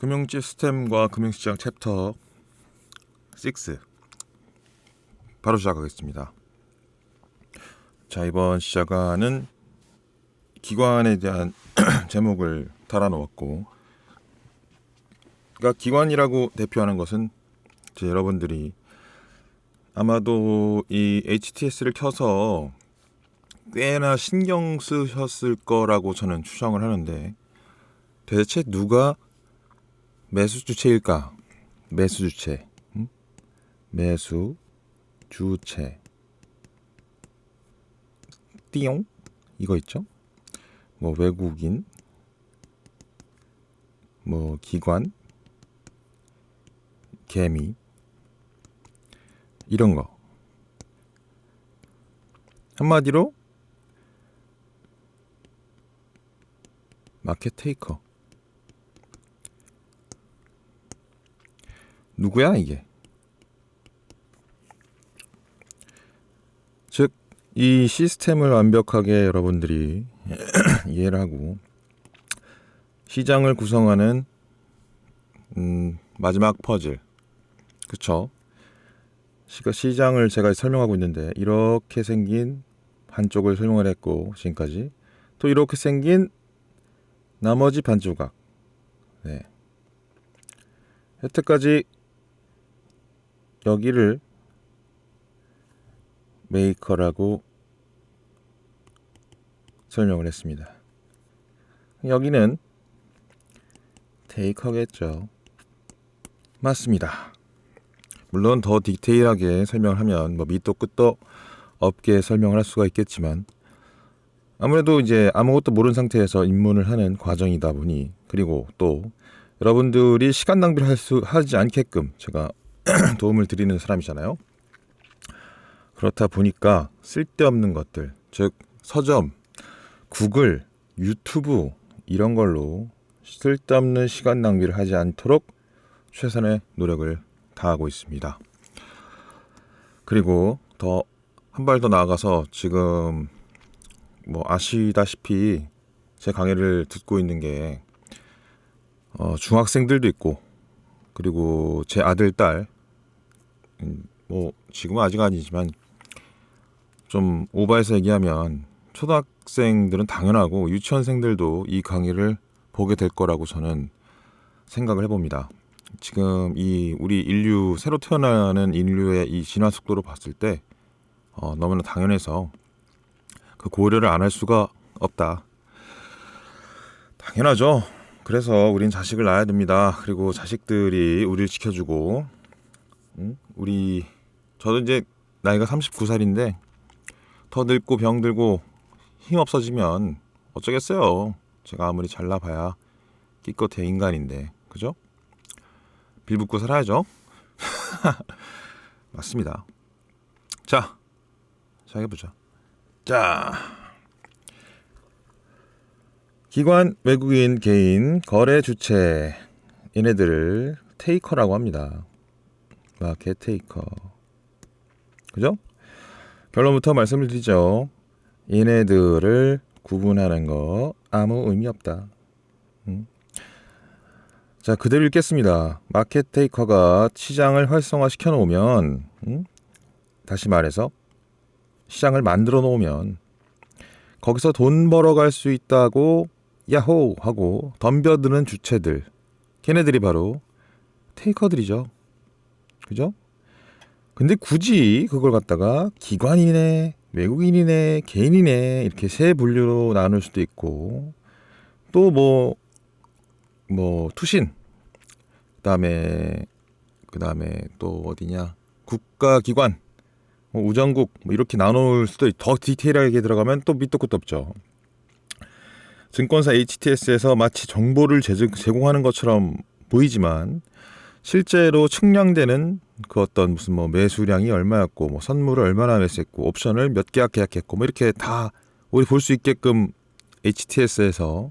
금융 시스템과 금융시장 챕터 6 바로 시작하겠습니다. 자, 이번 시작하는 기관에 대한 제목을 달아놓았고, 그러니까 기관이라고 대표하는 것은 이제 여러분들이 아마도 이 HTS를 켜서 꽤나 신경 쓰셨을 거라고 저는 추정을 하는데, 대체 누가 매수 주체일까? 매수 주체, 매수 주체, 띠용 이거 있죠? 뭐 외국인, 뭐 기관, 개미 이런 거. 한마디로 마켓 테이커. 누구야 이게? 즉, 이 시스템을 완벽하게 여러분들이 이해를 하고 시장을 구성하는 마지막 퍼즐, 그쵸? 시장을 제가 설명하고 있는데 이렇게 생긴 한쪽을 설명을 했고, 지금까지 또 이렇게 생긴 나머지 반 조각. 네. 여태까지 여기를 메이커라고 설명을 했습니다. 여기는 테이커겠죠. 맞습니다. 물론 더 디테일하게 설명을 하면 뭐 밑도 끝도 없게 설명을 할 수가 있겠지만, 아무래도 이제 아무것도 모르는 상태에서 입문을 하는 과정이다 보니, 그리고 또 여러분들이 시간 낭비를 하지 않게끔 제가 도움을 드리는 사람이잖아요. 그렇다 보니까 쓸데없는 것들, 즉 서점, 구글, 유튜브 이런 걸로 쓸데없는 시간 낭비를 하지 않도록 최선의 노력을 다하고 있습니다. 그리고 더 한 발 더 나아가서 지금 뭐 아시다시피 제 강의를 듣고 있는 게 중학생들도 있고, 그리고 제 아들, 딸, 뭐 지금은 아직 아니지만 좀 오버해서 얘기하면 초등학생들은 당연하고 유치원생들도 이 강의를 보게 될 거라고 저는 생각을 해봅니다. 지금 이 우리 인류, 새로 태어나는 인류의 이 진화 속도로 봤을 때 너무나 당연해서 그 고려를 안 할 수가 없다. 당연하죠. 그래서 우린 자식을 낳아야 됩니다. 그리고 자식들이 우리를 지켜주고, 저도 이제 나이가 39살인데 더 늙고 병들고 힘 없어지면 어쩌겠어요. 제가 아무리 잘나봐야 기껏해 인간인데, 그죠? 빌붙고 살아야죠. 맞습니다. 자, 시작해보자. 자, 기관, 외국인, 개인, 거래 주체, 얘네들을 테이커라고 합니다. 마켓 테이커, 그죠? 결론부터 말씀을 드리죠. 얘네들을 구분하는 거 아무 의미 없다. 자, 그대로 읽겠습니다. 마켓 테이커가 시장을 활성화시켜 놓으면, 다시 말해서 시장을 만들어 놓으면 거기서 돈 벌어갈 수 있다고 야호 하고 덤벼드는 주체들, 걔네들이 바로 테이커들이죠. 그죠? 근데 굳이 그걸 갖다가 기관이네, 외국인이네, 개인이네 이렇게 세 분류로 나눌 수도 있고, 또 뭐 투신, 그다음에 또 어디냐, 국가기관, 우정국 뭐 이렇게 나눌 수도 더 디테일하게 들어가면 또 밑도 끝도 없죠. 증권사 HTS에서 마치 정보를 제공하는 것처럼 보이지만 실제로 측량되는 그 어떤 무슨 뭐 매수량이 얼마였고, 뭐 선물을 얼마나 매수했고, 옵션을 몇 개나 계약했고, 뭐 이렇게 다 우리 볼 수 있게끔 HTS에서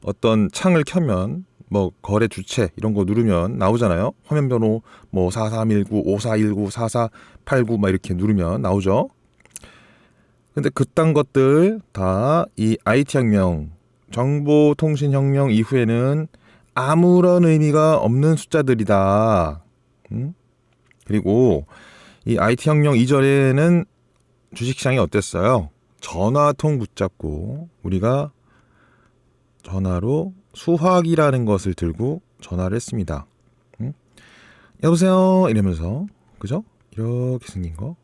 어떤 창을 켜면 뭐 거래 주체 이런 거 누르면 나오잖아요. 화면 번호 뭐 4319, 5419, 4489 막 이렇게 누르면 나오죠. 근데 그딴 것들 다 이 IT 혁명, 정보통신혁명 이후에는 아무런 의미가 없는 숫자들이다. 그리고 이 IT 혁명 이전에는 주식시장이 어땠어요? 전화통 붙잡고 우리가 전화로 수화기라는 것을 들고 전화를 했습니다. 여보세요 이러면서, 그죠? 이렇게 생긴 거,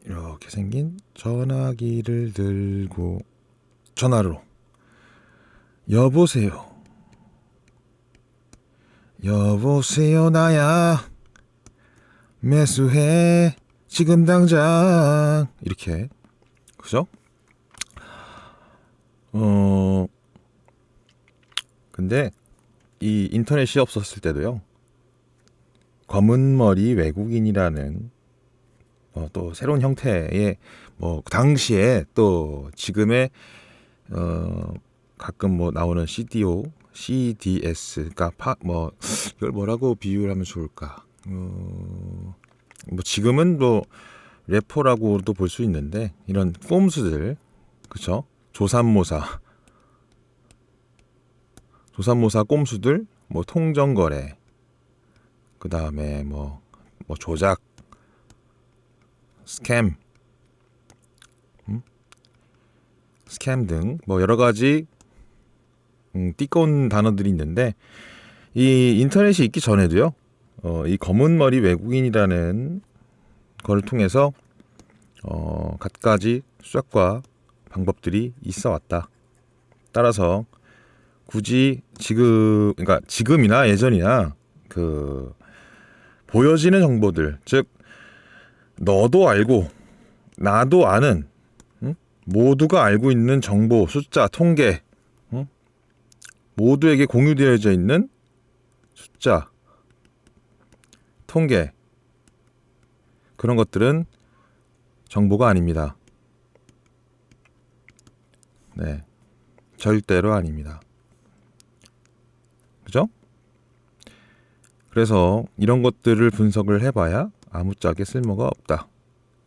이렇게 생긴 전화기를 들고 전화로 여보세요 여보세요 나야 매수해 지금 당장, 이렇게, 그죠? 근데 이 인터넷이 없었을 때도요, 검은머리 외국인이라는 또 새로운 형태의, 뭐 당시에 또 지금의 가끔 뭐 나오는 CDO, CDS, 그러니까 이걸 뭐라고 비유를 하면 좋을까? 뭐 지금은 뭐 래퍼라고도 볼 수 있는데, 이런 꼼수들, 그쵸? 조삼모사 꼼수들, 뭐 통정거래, 그 다음에 뭐 조작, 스캠 등 뭐 여러 가지 띠꺼운 단어들이 있는데, 이 인터넷이 있기 전에도요, 이 검은머리 외국인이라는 걸 통해서 갖가지 수작과 방법들이 있어 왔다. 따라서 굳이 그러니까 지금이나 예전이나 그 보여지는 정보들, 즉 너도 알고 나도 아는, 모두가 알고 있는 정보, 숫자, 통계, 모두에게 공유되어져 있는 숫자, 통계, 그런 것들은 정보가 아닙니다. 네, 절대로 아닙니다. 그죠? 그래서 이런 것들을 분석을 해봐야 아무짝에 쓸모가 없다.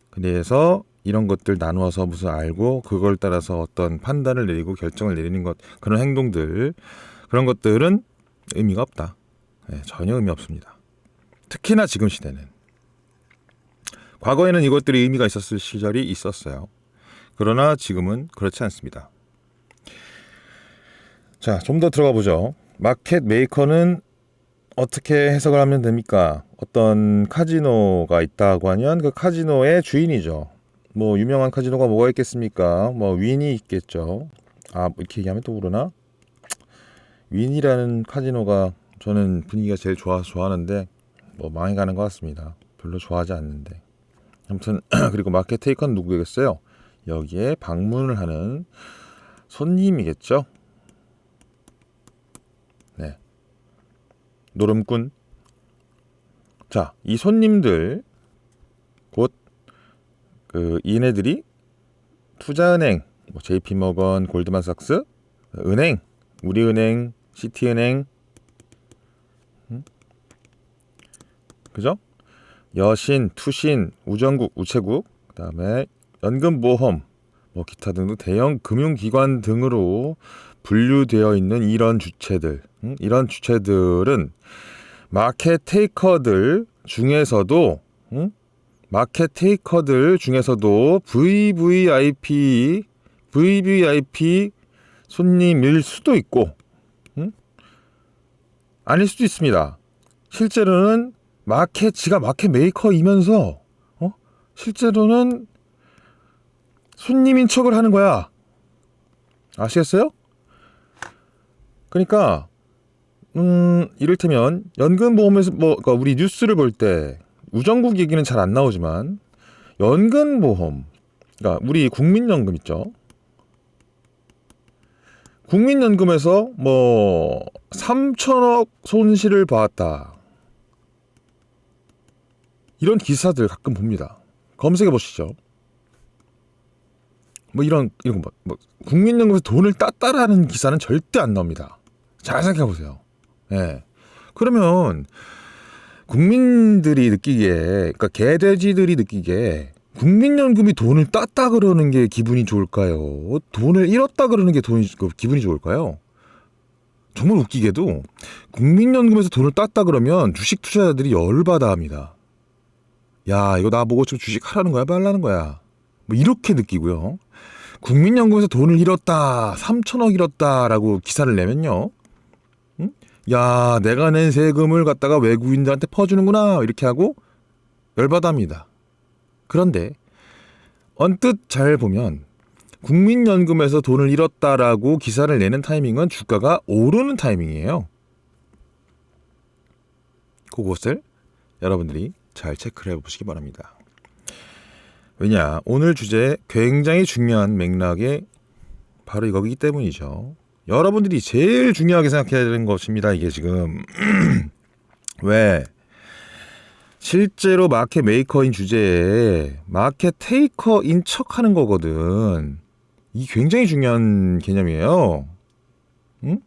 그래서 이런 것들 나누어서 무슨 알고 그걸 따라서 어떤 판단을 내리고 결정을 내리는 것, 그런 행동들, 그런 것들은 의미가 없다. 네, 전혀 의미 없습니다. 특히나 지금 시대는. 과거에는 이것들이 의미가 있었을 시절이 있었어요. 그러나 지금은 그렇지 않습니다. 자, 좀 더 들어가 보죠. 마켓 메이커는 어떻게 해석을 하면 됩니까? 어떤 카지노가 있다고 하면 그 카지노의 주인이죠. 뭐 유명한 카지노가 뭐가 있겠습니까? 뭐 윈이 있겠죠. 이렇게 얘기하면 또 그러나? 윈이라는 카지노가 저는 분위기가 제일 좋아서 좋아하는데 뭐 망해가는 것 같습니다. 별로 좋아하지 않는데. 아무튼 그리고 마켓 테이커는 누구겠어요? 여기에 방문을 하는 손님이겠죠. 네, 노름꾼. 자, 이 손님들 곧 얘네들이 투자은행, 뭐 JP모건, 골드만삭스, 은행, 우리은행, 시티은행, 그죠? 여신, 투신, 우정국, 우체국, 그다음에 연금보험, 뭐 기타 등등 대형 금융기관 등으로 분류되어 있는 이런 주체들, 이런 주체들은 마켓 테이커들 중에서도 VVIP 손님일 수도 있고, 아닐 수도 있습니다. 실제로는 지가 마켓 메이커이면서 실제로는 손님인 척을 하는 거야. 아시겠어요? 그러니까 이를테면 연금보험에서 그러니까 우리 뉴스를 볼 때 우정국 얘기는 잘 안 나오지만 연금보험, 그러니까 우리 국민연금 있죠. 국민연금에서 뭐 3천억 손실을 봤다, 이런 기사들 가끔 봅니다. 검색해 보시죠. 뭐 이런 뭐 국민연금에서 돈을 땄다라는 기사는 절대 안 나옵니다. 잘 생각해 보세요. 예. 그러면 국민들이 느끼기에, 그러니까 개돼지들이 느끼기에 국민연금이 돈을 땄다 그러는 게 기분이 좋을까요? 돈을 잃었다 그러는 게 기분이 좋을까요? 정말 웃기게도 국민연금에서 돈을 땄다 그러면 주식 투자자들이 열받아 합니다. 야, 이거 나보고 좀 주식 하라는 거야, 말라는 거야. 뭐 이렇게 느끼고요. 국민연금에서 돈을 잃었다, 3천억 잃었다라고 기사를 내면요. 응? 야, 내가 낸 세금을 갖다가 외국인들한테 퍼주는구나 이렇게 하고 열받아 합니다. 그런데 언뜻 잘 보면 국민연금에서 돈을 잃었다라고 기사를 내는 타이밍은 주가가 오르는 타이밍이에요. 그것을 여러분들이 잘 체크를 해보시기 바랍니다. 왜냐, 오늘 주제 굉장히 중요한 맥락에 바로 이거기 때문이죠. 여러분들이 제일 중요하게 생각해야 되는 것입니다. 이게 지금 왜 실제로 마켓 메이커인 주제에 마켓 테이커인 척하는 거거든. 이 굉장히 중요한 개념이에요. 응?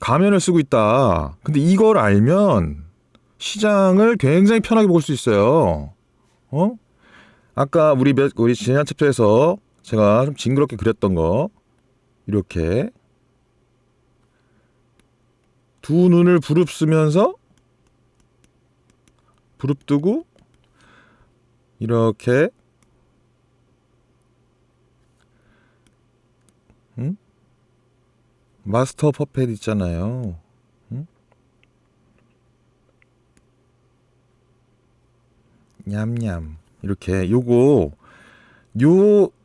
가면을 쓰고 있다. 근데 이걸 알면 시장을 굉장히 편하게 볼 수 있어요. 아까 우리 지난 챕터에서 제가 좀 징그럽게 그렸던 거 이렇게 두 눈을 부릅쓰면서 부릅뜨고 이렇게 마스터 퍼펫 있잖아요. 냠냠 이렇게 요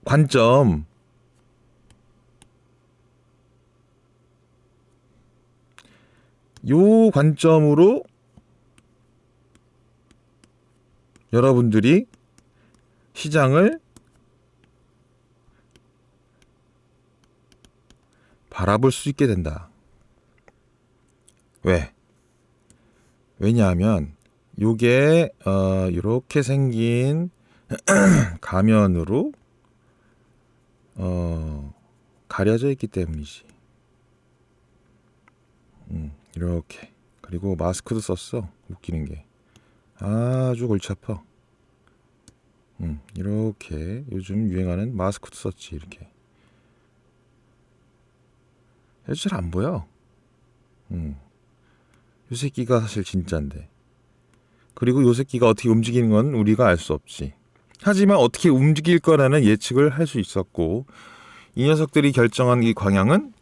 관점 요 관점으로 여러분들이 시장을 바라볼 수 있게 된다. 왜냐하면 요게 이렇게 생긴 가면으로 가려져 있기 때문이지. 이렇게. 그리고 마스크도 썼어. 웃기는 게 아주 골치 아파. 이렇게 요즘 유행하는 마스크도 썼지. 이렇게 잘 안 보여. 요 새끼가 사실 진짜인데. 그리고 요 새끼가 어떻게 움직이는 건 우리가 알 수 없지. 하지만 어떻게 움직일 거라는 예측을 할 수 있었고, 이 녀석들이 결정한 이 방향은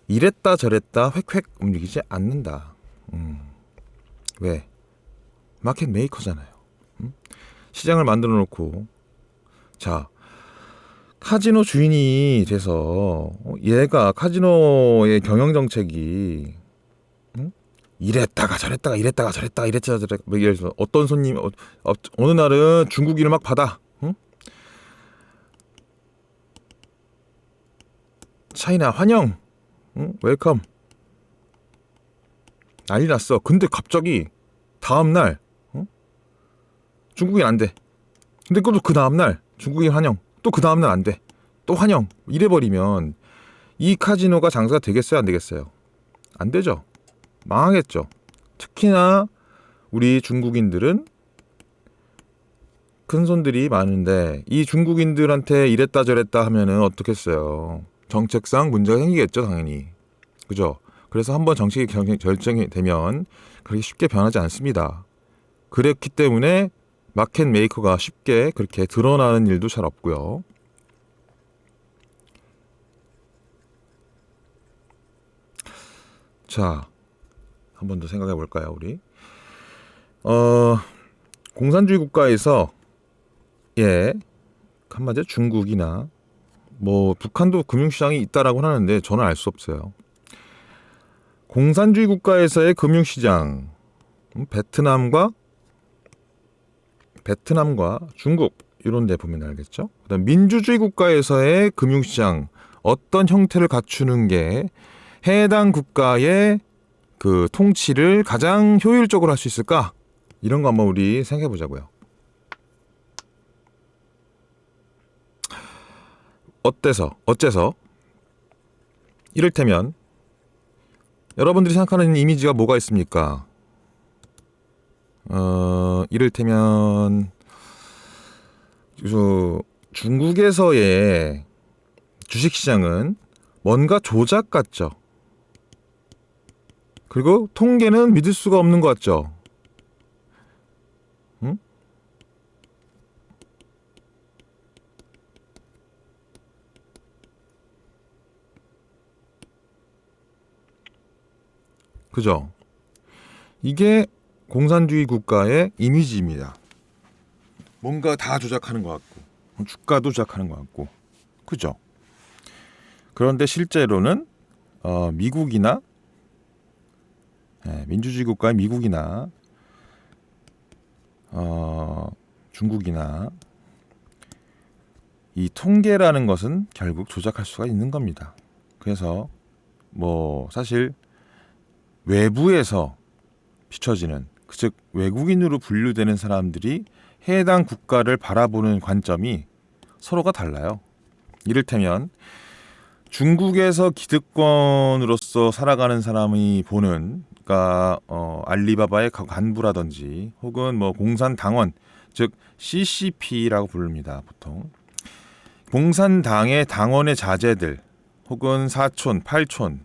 이랬다 저랬다 획획 움직이지 않는다. 왜? 마켓 메이커잖아요. 시장을 만들어 놓고, 자, 카지노 주인이 돼서 얘가 카지노의 경영 정책이 이랬다가 저랬다가 뭐 예를 들어서 어떤 손님 어느 날은 중국인을 막 받아. 차이나 환영. 웰컴. 난리 났어. 근데 갑자기 다음 날 중국인 안 돼. 근데 또 그 다음 날 중국인 환영. 또 그 다음 날 안 돼. 또 환영. 이래 버리면 이 카지노가 장사가 되겠어요, 안 되겠어요? 안 되죠. 망하겠죠. 특히나 우리 중국인들은 큰 손들이 많은데 이 중국인들한테 이랬다 저랬다 하면은 어떻겠어요. 정책상 문제가 생기겠죠, 당연히. 그죠? 그래서 한번 정책이 결정이 되면 그렇게 쉽게 변하지 않습니다. 그렇기 때문에 마켓 메이커가 쉽게 그렇게 드러나는 일도 잘 없고요. 자, 한 번 더 생각해 볼까요, 우리? 공산주의 국가에서 한마디로 중국이나 뭐 북한도 금융시장이 있다라고 하는데 저는 알 수 없어요. 공산주의 국가에서의 금융시장, 베트남과 중국 이런 데 보면 알겠죠. 그다음 민주주의 국가에서의 금융시장 어떤 형태를 갖추는 게 해당 국가의 그 통치를 가장 효율적으로 할 수 있을까? 이런 거 한번 우리 생각해 보자고요. 어째서 이를테면 여러분들이 생각하는 이미지가 뭐가 있습니까? 이를테면 중국에서의 주식시장은 뭔가 조작 같죠. 그리고 통계는 믿을 수가 없는 것 같죠? 응? 그죠? 이게 공산주의 국가의 이미지입니다. 뭔가 다 조작하는 것 같고, 주가도 조작하는 것 같고, 그죠? 그런데 실제로는 미국이나 민주주의 국가의 미국이나 중국이나 이 통계라는 것은 결국 조작할 수가 있는 겁니다. 그래서 뭐 사실 외부에서 비춰지는, 즉 외국인으로 분류되는 사람들이 해당 국가를 바라보는 관점이 서로가 달라요. 이를테면 중국에서 기득권으로서 살아가는 사람이 보는, 그러니까 알리바바의 간부라든지 혹은 뭐 공산당원, 즉 CCP라고 부릅니다. 보통 공산당의 당원의 자제들 혹은 사촌, 팔촌,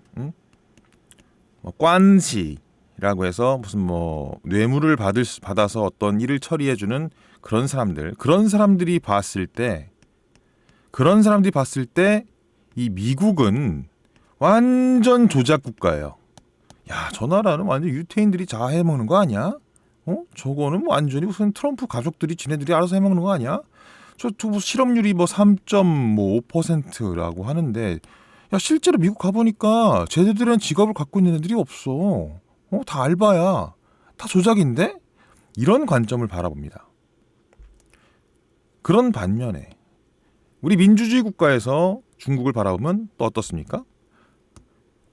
뭐 관시라고 해서 무슨 뭐 뇌물을 받아서 어떤 일을 처리해주는 그런 사람들이 봤을 때, 이 미국은 완전 조작 국가예요. 야, 저 나라는 완전 유태인들이 다 해먹는 거 아니야? 저거는 완전히 무슨 트럼프 가족들이 지네들이 알아서 해먹는 거 아니야? 저 실업률이 뭐 3.5%라고 하는데, 야, 실제로 미국 가보니까 쟤네들은 직업을 갖고 있는 애들이 없어. 다 알바야. 다 조작인데? 이런 관점을 바라봅니다. 그런 반면에 우리 민주주의 국가에서 중국을 바라보면 또 어떻습니까?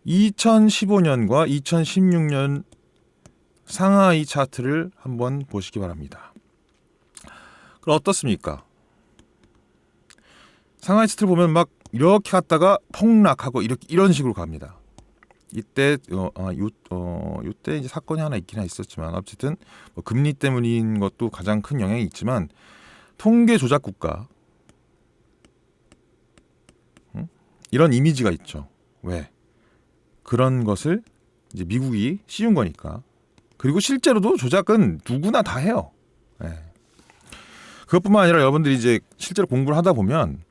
2015년과 2016년 상하이 차트를 한번 보시기 바랍니다. 그럼 어떻습니까? 상하이 차트를 보면 막 이렇게 갔다가 폭락하고 이런 식으로 갑니다. 이때 이때 이제 사건이 하나 있긴 있었지만 어쨌든 뭐 금리 때문인 것도 가장 큰 영향이 있지만 통계 조작 국가, 이런 이미지가 있죠. 왜? 그런 것을 이제 미국이 씌운 거니까. 그리고 실제로도 조작은 누구나 다 해요. 네. 그것뿐만 아니라 여러분들이 이제 실제로 공부를 하다 보면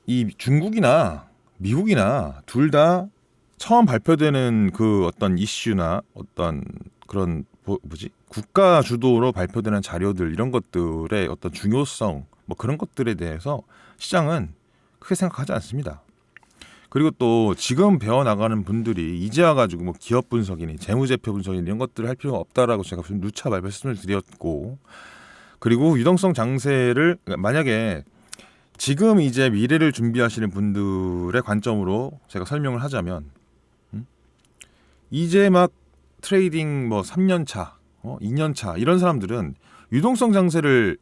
이 중국이나 미국이나 둘 다 처음 발표되는 그 어떤 이슈나 어떤 그런 국가 주도로 발표되는 자료들, 이런 것들의 어떤 중요성, 뭐 그런 것들에 대해서 시장은 크게 생각하지 않습니다. 그리고 또 지금 배워나가는 분들이 이제 와가지고 뭐 기업 분석이니 재무제표 분석이니 이런 것들을 할 필요가 없다라고 제가 누차 말씀을 드렸고, 그리고 유동성 장세를 만약에 지금 이제 미래를 준비하시는 분들의 관점으로 제가 설명을 하자면, 이제 막 트레이딩 뭐 3년 차, 2년 차 이런 사람들은 유동성 장세를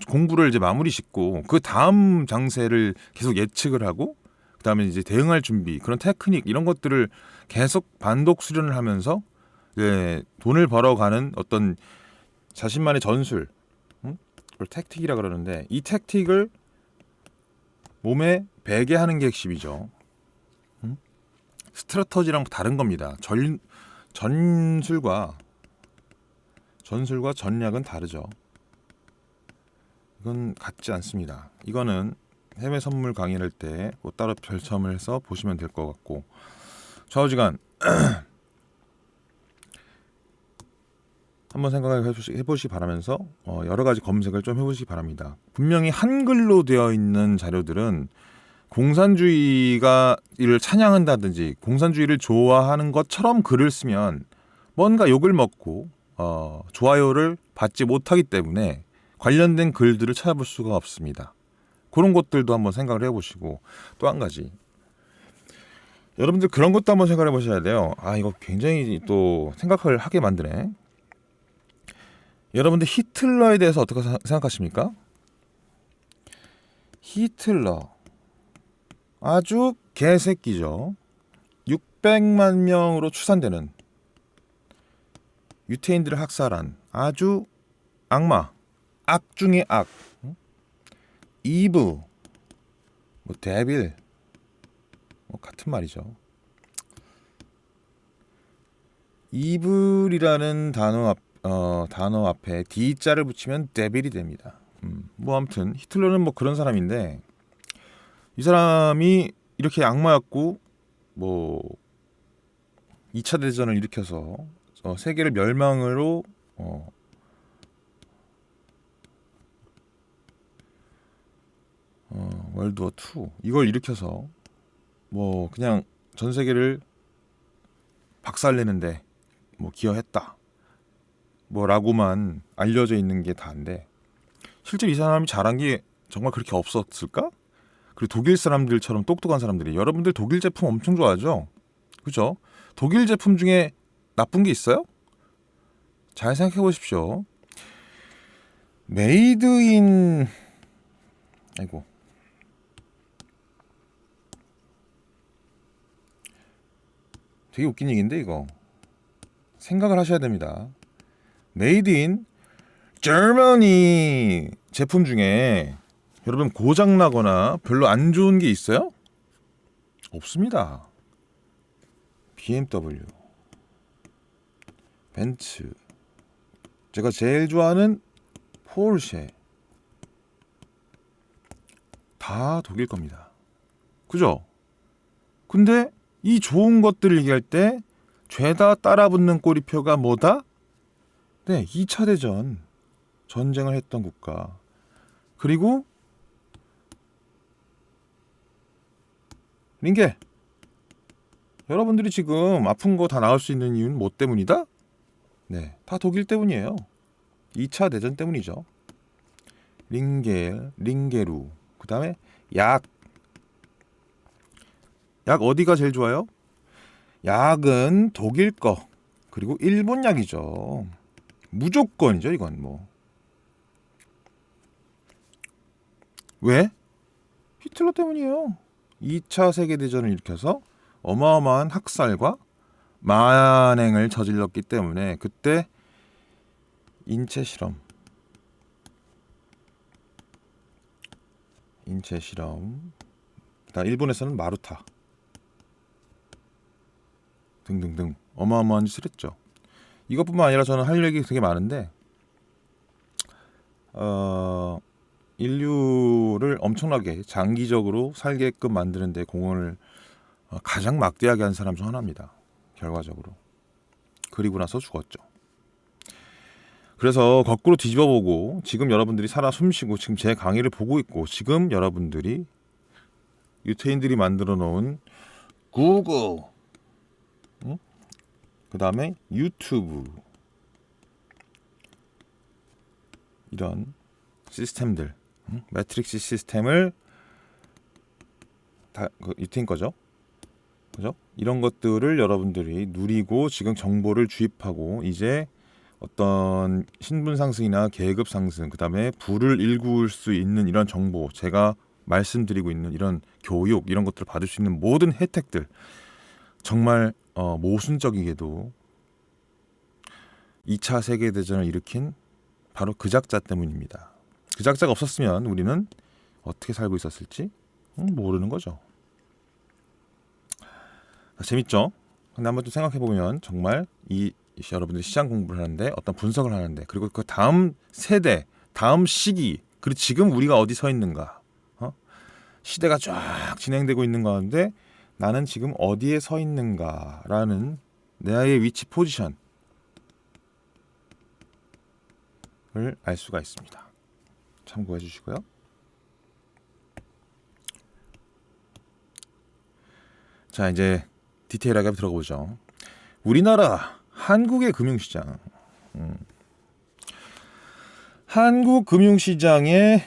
공부를 이제 마무리 짓고 그 다음 장세를 계속 예측을 하고, 그다음에 이제 대응할 준비, 그런 테크닉 이런 것들을 계속 반독 수련을 하면서 돈을 벌어가는 어떤 자신만의 전술, 그걸 택틱이라 그러는데, 이 택틱을 몸에 배게 하는 게 핵심이죠. 스트래터지랑 다른 겁니다. 전술과 전략은 다르죠. 이건 같지 않습니다. 이거는 해외 선물 강의를 할 때 따로 별첨을 해서 보시면 될 것 같고, 좌우지간 한번 생각해 보시기 바라면서 여러 가지 검색을 좀 해보시기 바랍니다. 분명히 한글로 되어 있는 자료들은 공산주의를 찬양한다든지 공산주의를 좋아하는 것처럼 글을 쓰면 뭔가 욕을 먹고 좋아요를 받지 못하기 때문에 관련된 글들을 찾아볼 수가 없습니다. 그런 것들도 한번 생각을 해보시고, 또 한 가지, 여러분들 그런 것도 한번 생각해 보셔야 돼요. 이거 굉장히 또 생각을 하게 만드네. 여러분들 히틀러에 대해서 어떻게 생각하십니까? 히틀러 아주 개새끼죠. 600만 명으로 추산되는 유태인들을 학살한 아주 악마, 악 중의 악, 이브, 뭐 데빌, 뭐 같은 말이죠. 이블이라는 단어 앞에 D자를 붙이면 데빌이 됩니다. 뭐 아무튼 히틀러는 뭐 그런 사람인데 이 사람이 이렇게 악마였고 뭐 2차 대전을 일으켜서 세계를 멸망으로 월드워 2 이걸 일으켜서 뭐 그냥 전 세계를 박살내는데 뭐 기여했다 뭐라고만 알려져 있는 게 다인데 실제로 이 사람이 잘한 게 정말 그렇게 없었을까? 그리고 독일 사람들처럼 똑똑한 사람들이 여러분들 독일 제품 엄청 좋아하죠? 그죠? 독일 제품 중에 나쁜 게 있어요? 잘 생각해 보십시오. 메이드 인 아이고 되게 웃긴 얘기인데 이거 생각을 하셔야 됩니다. 메이드 인 Germany 제품 중에 여러분 고장나거나 별로 안 좋은 게 있어요? 없습니다. BMW, 벤츠, 제가 제일 좋아하는 포르쉐 다 독일 겁니다. 그죠? 근데 이 좋은 것들을 얘기할 때 죄다 따라붙는 꼬리표가 뭐다? 네, 2차 대전 전쟁을 했던 국가. 그리고 링겔 여러분들이 지금 아픈 거 다 나을 수 있는 이유는 뭐 때문이다? 네, 다 독일 때문이에요. 2차 대전 때문이죠. 링겔, 링게루, 그 다음에 약. 약 어디가 제일 좋아요? 약은 독일 거, 그리고 일본 약이죠. 무조건이죠, 이건 뭐. 왜? 히틀러 때문이에요. 2차 세계대전을 일으켜서 어마어마한 학살과 만행을 저질렀기 때문에 그때 인체 실험, 일본에서는 마루타 등등등 어마어마한 짓을 했죠. 이것뿐만 아니라 저는 할 얘기 되게 많은데 인류를 엄청나게 장기적으로 살게끔 만드는 데 공헌을 가장 막대하게 한 사람 중 하나입니다. 결과적으로. 그리고 나서 죽었죠. 그래서 거꾸로 뒤집어보고 지금 여러분들이 살아 숨쉬고 지금 제 강의를 보고 있고 지금 여러분들이 유태인들이 만들어 놓은 구글, 그 다음에 유튜브 이런 시스템들, 매트릭스 시스템을 다 유태인 거죠. 그죠? 이런 것들을 여러분들이 누리고 지금 정보를 주입하고 이제 어떤 신분 상승이나 계급 상승, 그 다음에 부를 일구을 수 있는 이런 정보, 제가 말씀드리고 있는 이런 교육, 이런 것들을 받을 수 있는 모든 혜택들, 정말 모순적이게도 2차 세계대전을 일으킨 바로 그 작자 때문입니다. 그 작자가 없었으면 우리는 어떻게 살고 있었을지 모르는 거죠. 재밌죠? 근데 한번 좀 생각해보면 정말 여러분들이 시장 공부를 하는데 어떤 분석을 하는데 그리고 그 다음 세대, 다음 시기, 그리고 지금 우리가 어디 서 있는가, 시대가 쫙 진행되고 있는 가운데 나는 지금 어디에 서 있는가라는 나의 위치 포지션을 알 수가 있습니다. 참고해 주시고요. 자, 이제 디테일하게 들어가 보죠. 우리나라 한국의 금융시장, 한국 금융시장의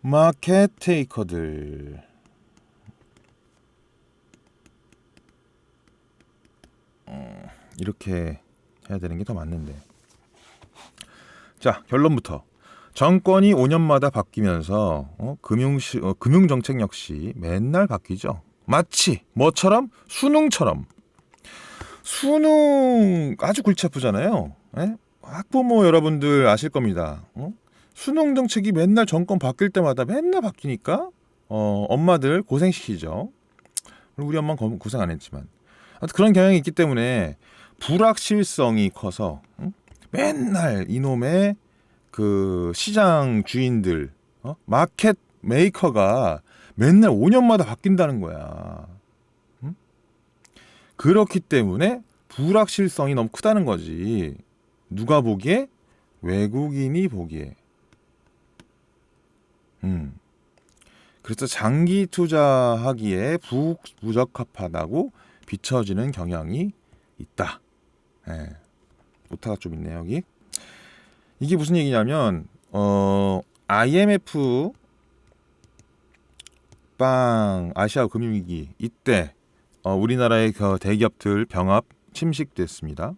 마켓 테이커들, 이렇게 해야 되는 게 더 맞는데. 자, 결론부터 정권이 5년마다 바뀌면서 금융정책 역시 맨날 바뀌죠. 마치 뭐처럼? 수능처럼. 수능 아주 골치 아프잖아요. 예? 학부모 여러분들 아실 겁니다. 수능 정책이 맨날 정권 바뀔 때마다 맨날 바뀌니까 엄마들 고생시키죠. 우리 엄마는 고생 안 했지만. 그런 경향이 있기 때문에 불확실성이 커서 맨날 이놈의 그 시장 주인들, 마켓 메이커가 맨날 5년마다 바뀐다는 거야. 그렇기 때문에 불확실성이 너무 크다는 거지. 누가 보기에? 외국인이 보기에. 그래서 장기 투자하기에 부적합하다고 비춰지는 경향이 있다. 예. 오타가 좀 있네요, 여기. 이게 무슨 얘기냐면 IMF 아시아 금융위기 이때 우리나라의 그 대기업들 병합 침식됐습니다.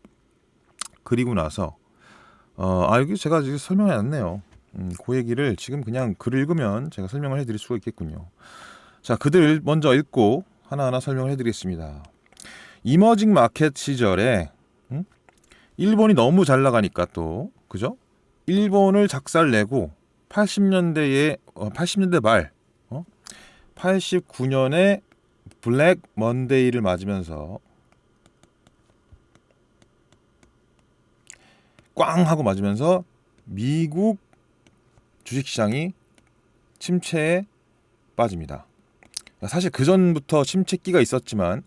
그리고 나서 여기 제가 지금 설명해놨네요. 그 얘기를 지금 그냥 글을 읽으면 제가 설명을 해드릴 수가 있겠군요. 자, 그들 먼저 읽고 하나하나 설명을 해드리겠습니다. 이머징 마켓 시절에 일본이 너무 잘 나가니까 또 그죠? 일본을 작살내고 80년대 말 89년에 블랙 먼데이를 맞으면서 꽝 하고 맞으면서 미국 주식시장이 침체에 빠집니다. 사실 그 전부터 침체기가 있었지만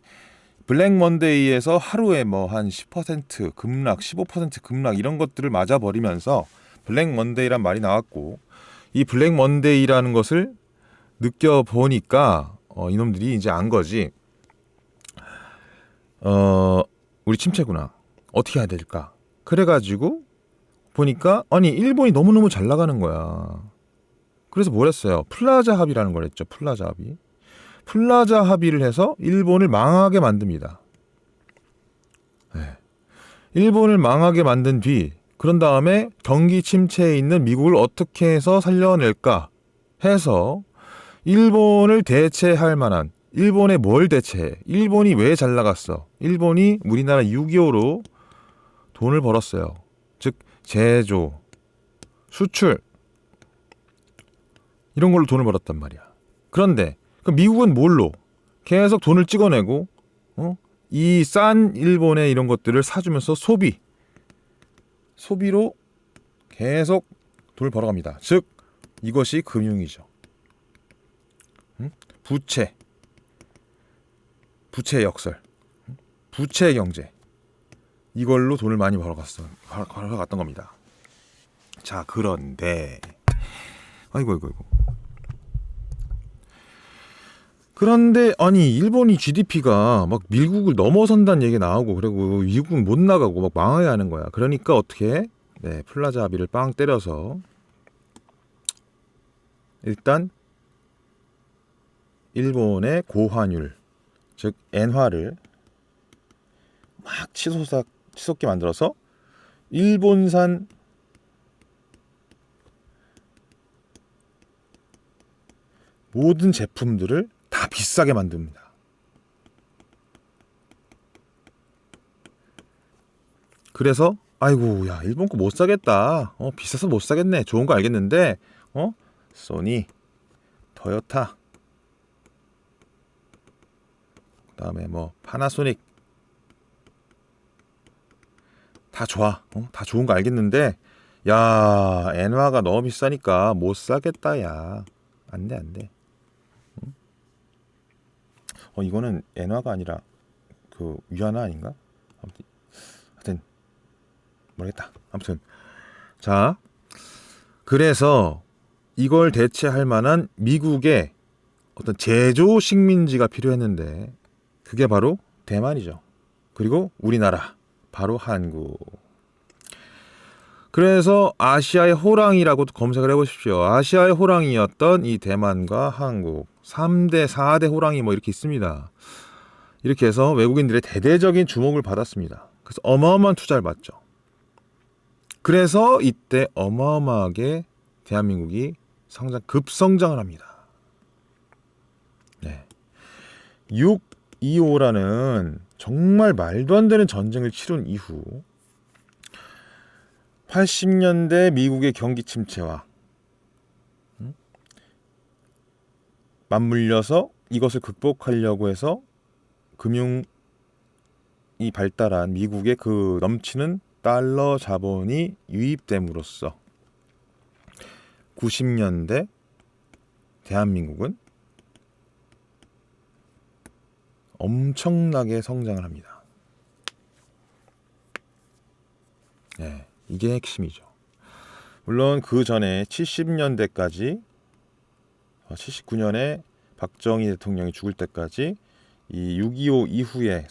블랙 먼데이에서 하루에 뭐 한 10% 급락, 15% 급락 이런 것들을 맞아버리면서 블랙 먼데이란 말이 나왔고, 이 블랙 먼데이라는 것을 느껴보니까 이놈들이 이제 안 거지. 우리 침체구나. 어떻게 해야 될까? 그래가지고 보니까 아니 일본이 너무너무 잘 나가는 거야. 그래서 뭘 했어요? 플라자 합의라는 걸 했죠. 플라자 합의. 플라자 합의를 해서 일본을 망하게 만듭니다. 네. 일본을 망하게 만든 뒤 그런 다음에 경기 침체에 있는 미국을 어떻게 해서 살려낼까 해서 일본을 대체할 만한, 일본에 뭘 대체해? 일본이 왜 잘 나갔어? 일본이 우리나라 6.25로 돈을 벌었어요. 즉 제조, 수출 이런 걸로 돈을 벌었단 말이야. 그런데 그럼 미국은 뭘로? 계속 돈을 찍어내고 이 싼 일본의 이런 것들을 사주면서 소비로 계속 돈을 벌어갑니다. 즉 이것이 금융이죠. 부채의 역설, 부채 경제, 이걸로 돈을 많이 벌어갔던 겁니다. 자, 그런데 아이고. 그런데 아니 일본이 GDP가 막 미국을 넘어선다는 얘기 나오고, 그리고 미국은 못 나가고 막 망해야 하는 거야. 그러니까 어떻게 해? 네, 플라자 합의를 빵 때려서 일단 일본의 고환율, 즉 엔화를 막 치솟게 만들어서 일본산 모든 제품들을 다 비싸게 만듭니다. 그래서 아이고 야 일본 거 못 사겠다. 비싸서 못 사겠네. 좋은 거 알겠는데 소니, 토요타, 그다음에 뭐 파나소닉 다 좋아. 다 좋은 거 알겠는데 야 엔화가 너무 비싸니까 못 사겠다. 야 안돼. 이거는 엔화가 아니라 그 위안화 아닌가? 하여튼 모르겠다. 아무튼 자, 그래서 이걸 대체할 만한 미국의 어떤 제조 식민지가 필요했는데 그게 바로 대만이죠. 그리고 우리나라, 바로 한국. 그래서 아시아의 호랑이라고 검색을 해보십시오. 아시아의 호랑이였던 이 대만과 한국 3대 4대 호랑이 뭐 이렇게 있습니다. 이렇게 해서 외국인들의 대대적인 주목을 받았습니다. 그래서 어마어마한 투자를 받죠. 그래서 이때 어마어마하게 대한민국이 급성장을 합니다. 네. 6.25라는 정말 말도 안 되는 전쟁을 치룬 이후 80년대 미국의 경기 침체와 맞물려서 이것을 극복하려고 해서 금융 이 발달한 미국의 그 넘치는 달러 자본이 유입됨으로써 90년대 대한민국은 엄청나게 성장을 합니다. 네, 이게 핵심이죠. 물론 그 전에 70년대까지 79년에 박정희 대통령이 죽을 때까지 이 6.25 이후에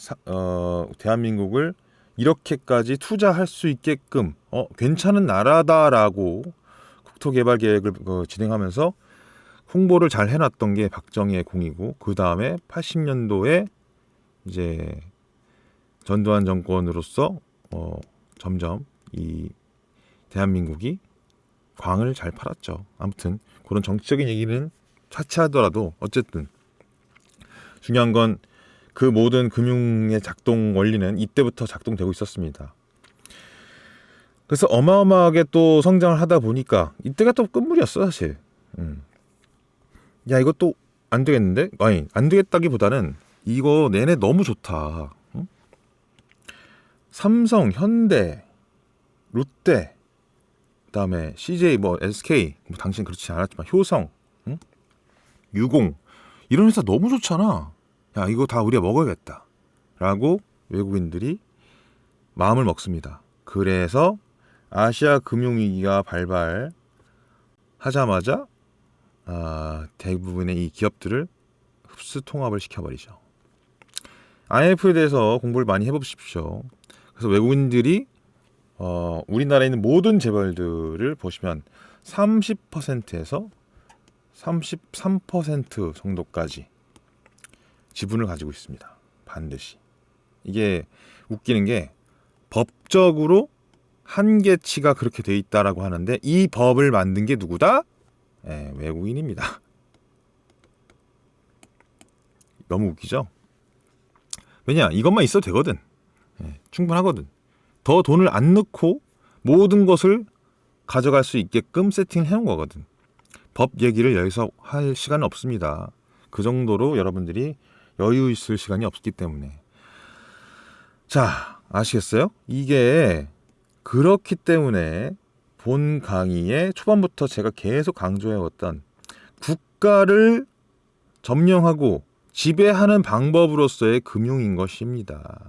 대한민국을 이렇게까지 투자할 수 있게끔 괜찮은 나라다라고 국토개발 계획을 진행하면서 홍보를 잘 해놨던 게 박정희의 공이고, 그 다음에 80년도에 이제 전두환 정권으로서 점점 이 대한민국이 광을 잘 팔았죠. 아무튼 그런 정치적인 얘기는 차치하더라도 어쨌든 중요한 건 그 모든 금융의 작동 원리는 이때부터 작동되고 있었습니다. 그래서 어마어마하게 또 성장을 하다 보니까 이때가 또 끝물이었어 사실. 야, 이것도 안 되겠는데? 아니, 안 되겠다기보다는 이거 내내 너무 좋다. 응? 삼성, 현대, 롯데, 그다음에 CJ, SK, 당신 그렇지 않았지만 효성, 응? 유공, 이런 회사 너무 좋잖아. 야, 이거 다 우리가 먹어야겠다 라고 외국인들이 마음을 먹습니다. 그래서 아시아 금융위기가 발발하자마자 대부분의 이 기업들을 흡수 통합을 시켜버리죠. IMF에 대해서 공부를 많이 해보십시오. 그래서 외국인들이 우리나라에 있는 모든 재벌들을 보시면 30%에서 33% 정도까지 지분을 가지고 있습니다. 반드시. 이게 웃기는 게 법적으로 한계치가 그렇게 돼 있다라고 하는데 이 법을 만든 게 누구다? 외국인입니다. 너무 웃기죠? 왜냐? 이것만 있어도 되거든. 충분하거든. 더 돈을 안 넣고 모든 것을 가져갈 수 있게끔 세팅을 해놓은 거거든. 법 얘기를 여기서 할 시간은 없습니다. 그 정도로 여러분들이 여유 있을 시간이 없기 때문에. 자, 아시겠어요? 이게 그렇기 때문에 본 강의에 초반부터 제가 계속 강조해왔던 국가를 점령하고 지배하는 방법으로서의 금융인 것입니다.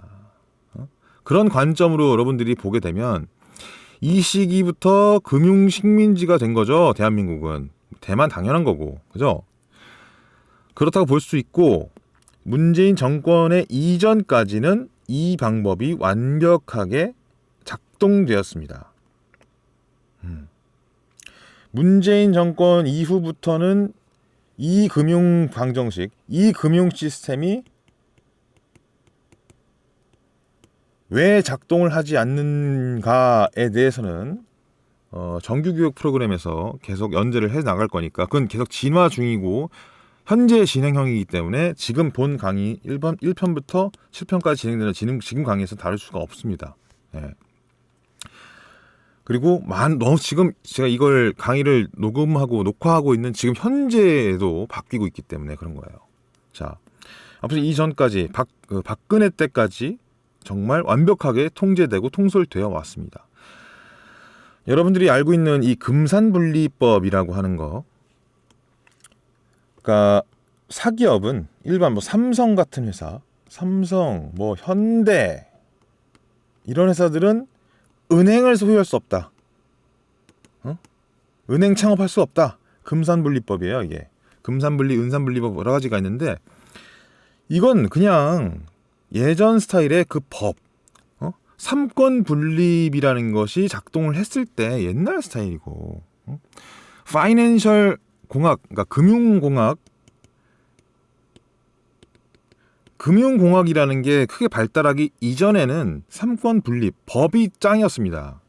그런 관점으로 여러분들이 보게 되면 이 시기부터 금융 식민지가 된 거죠. 대한민국은. 대만 당연한 거고. 그죠? 그렇다고 볼 수 있고, 문재인 정권의 이전까지는 이 방법이 완벽하게 작동되었습니다. 문재인 정권 이후부터는 이 금융 방정식, 이 금융 시스템이 왜 작동을 하지 않는가에 대해서는 정규교육 프로그램에서 계속 연재를 해 나갈 거니까 그건 계속 진화 중이고 현재 진행형이기 때문에 지금 본 강의 1편부터 7편까지 진행되는 지금 강의에서 다룰 수가 없습니다. 예. 그리고 지금 제가 이걸 강의를 녹화하고 있는 지금 현재에도 바뀌고 있기 때문에 그런 거예요. 자, 아무튼 이전까지 박근혜 때까지 정말 완벽하게 통제되고 통솔되어 왔습니다. 여러분들이 알고 있는 이 금산분리법이라고 하는 거, 그러니까 사기업은 일반 삼성 같은 회사, 삼성, 현대 이런 회사들은 은행을 소유할 수 없다. 은행 창업할 수 없다. 금산분리법이에요, 이게. 금산분리, 은산분리법 여러 가지가 있는데 이건 그냥 예전 스타일의 그 법, 삼권분립이라는 것이 작동을 했을 때 옛날 스타일이고, 파이낸셜 공학, 그러니까 금융공학이라는 게 크게 발달하기 이전에는 삼권분립, 법이 짱이었습니다.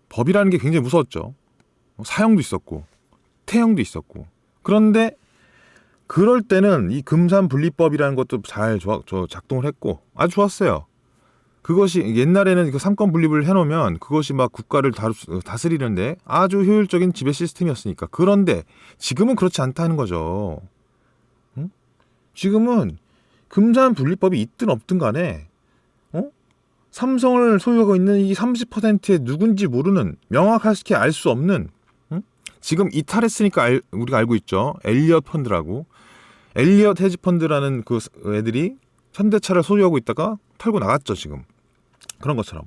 법이라는 게 굉장히 무서웠죠. 사형도 있었고 태형도 있었고. 그런데 그럴 때는 이 금산분리법이라는 것도 잘 작동을 했고 아주 좋았어요. 그것이 옛날에는 그 삼권 분립을 해놓으면 그것이 막 국가를 다스리는데 아주 효율적인 지배 시스템이었으니까. 그런데 지금은 그렇지 않다는 거죠. 지금은 금산 분리법이 있든 없든 간에 삼성을 소유하고 있는 이 30%의 누군지 모르는, 명확하게 알 수 없는, 지금 이탈했으니까 우리가 알고 있죠. 엘리엇 펀드라고. 엘리엇 헤지펀드라는 그 애들이 현대차를 소유하고 있다가 털고 나갔죠, 지금. 그런 것처럼.